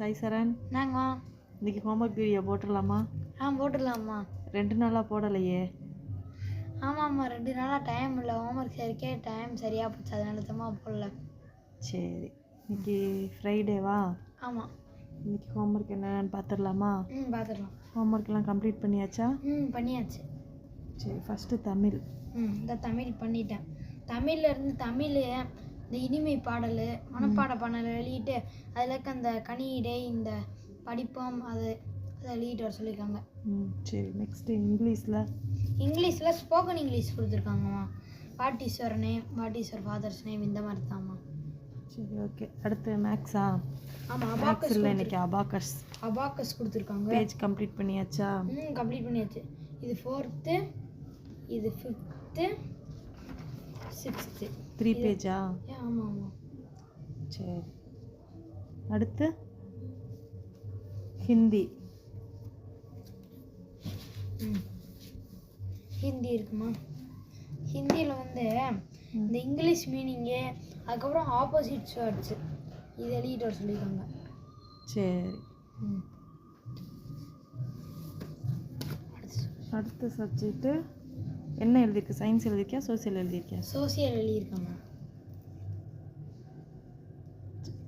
சாய் சரண், நாங்கம்மா. இன்னைக்கு homework video போட்டுடலாமா? போட்டுடலாம்மா. 2 நாளாக போடலையே. ஆமாம்மா, 2 நாளாக டைம் இல்லை. ஹோம்ஒர்க் சரிக்கே டைம் சரியாக போச்சு, அதனால தான் போடல. சரி, இன்னைக்கு ஃப்ரைடேவா? ஆமாம். இன்னைக்கு ஹோம்ஒர்க் என்னென்னு பார்த்துடலாமா? பார்த்துடலாம். ஹோம்ஒர்க்லாம் கம்ப்ளீட் பண்ணியாச்சா? பண்ணியாச்சு. சரி, ஃபஸ்ட்டு தமிழ். இந்த தமிழ் பண்ணிட்டேன். தமிழ்லேருந்து தமிழ் இந்த இனிமை பாடல் மனப்பாட பாடல் எழுதிட்டு அதில் இருக்க அந்த கனியிடை இந்த படிப்போம் அதை எழுதிட்டு வர சொல்லியிருக்காங்க. சரி, நெக்ஸ்ட்டு இங்கிலீஷில் ஸ்போக்கன் இங்கிலீஷ் கொடுத்துருக்காங்கம்மா. What is your name, what is your father's name, இந்த மாதிரி தான்மா. சரி, ஓகே. அடுத்து மேக்ஸா? ஆமாம், அபாக்கஸ் இல்லை, இன்னைக்கு அபாக்கஸ் கொடுத்துருக்காங்க. பேஜ் கம்ப்ளீட் பண்ணியாச்சா? கம்ப்ளீட் பண்ணியாச்சு. இது 4th, இது 5th, 6th. 3 பேஜா? ஆமாம் ஆமாம். சரி, அடுத்து ஹிந்தி. ஹிந்தி இருக்குமா? ஹிந்தியில் வந்து இந்த இங்கிலீஷ் மீனிங்கு, அதுக்கப்புறம் ஆப்போசிட் வேர்ட்ஸு இது எழுதிட்டு வர சொல்லியிருக்காங்க. சரி, அடுத்த சப்ஜெக்ட்டு என்ன எழுதியிருக்கு? சயின்ஸ் எழுதியிருக்கியா, சோசியல் எழுதியிருக்கியா? சோசியல் எழுதியிருக்காங்க.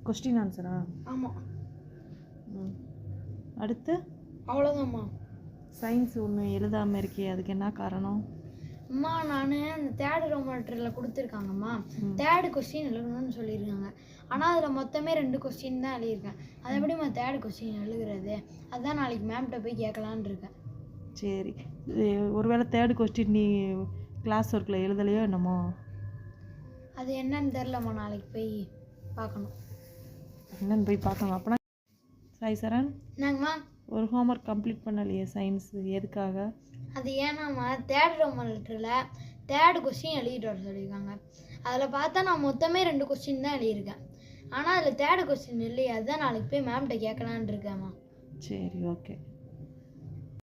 கொஸ்டின் ஆன்சரா? ஆமாம். அடுத்து அவ்வளோதாம்மா. சயின்ஸ் ஒன்று எழுதாமல் இருக்கே, அதுக்கு என்ன காரணம்? அம்மா, நான் அந்த தேர்ட் ரோமேட்டரில் கொடுத்துருக்காங்கம்மா. தேர்டு கொஸ்டின் எழுதணும்னு சொல்லியிருக்காங்க. ஆனால் அதில் மொத்தமே 2 கொஸ்டின் தான் எழுதியிருக்கேன். அதை எப்படிம்மா தேர்டு கொஸ்டின் எழுதுறது? அதுதான் நாளைக்கு மேம்கிட்ட போய் கேட்கலான்னு இருக்கேன். சரி, ஒருவேளை தேர்டு கொஸ்டின் நீ கிளாஸ் ஒர்க்கில் எழுதலையோ என்னமோ? அது என்னன்னு தெரிலம்மா, நாளைக்கு போய் பார்க்கணும். என்னன்னு போய் பார்க்கணும். அப்போனா சாய் சரண், நாங்கம்மா ஒரு ஹோம்ஒர்க் கம்ப்ளீட் பண்ணலையே சயின்ஸ், எதுக்காக? அது ஏன்னாம்மா, தேர்ட் ரோமேட்டரில் தேர்டு கொஸ்டின் எழுதிட்டு வர சொல்லியிருக்காங்க. அதில் பார்த்தா நான் மொத்தமே 2 கொஸ்டின் தான் எழுதியிருக்கேன். ஆனால் அதில் தேர்டு கொஸ்டின் இல்லையே, அதுதான் நாளைக்கு போய் மேம்கிட்ட கேட்கலான்னு இருக்கேம்மா. சரி, ஓகே.